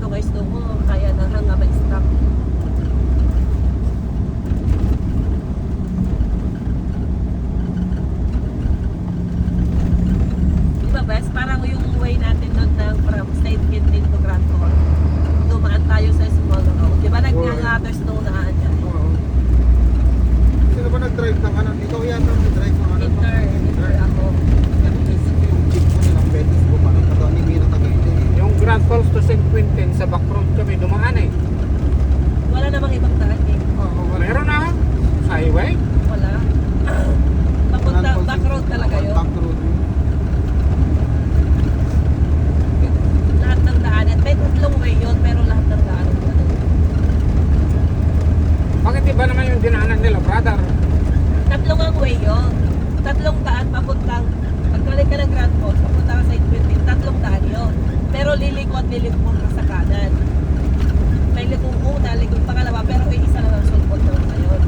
dito guys, doon mo kaya na hanggang mag-stop. Diba best? Parang yung way natin doon ng from St. Quintin to Grand Port. Dumaan tayo sa small road. Diba nag-others doon na dyan? Oo. Sino ba nag-drive ng ano? Ikaw yata nag-drive ng ano? Inter ako. Ano isip ko yung jeep ko nilang Betis ko pa nung taga-Nimi na Tagaytay. Yung Grand Falls to St. Quentin sa back road kami dumaan eh. Wala namang ibang daan eh. Oo, wala. Meron na sa highway. Wala. Papunta, back road talaga yun. Back road. Lahat ng daanan. May tatlong way yun, pero lahat ng daanan ganun. Bakit iba naman yung dinaanan nila, brother? Tatlong ang way yun. Tatlong daan papuntang, pagkalik ka ng Grand Falls, papunta ka sa St. Quentin, tatlong daan yun. Pero lilikot ka sa kanan. May likong una, likong pangalawa, pero isa lang ang sulpot doon ngayon.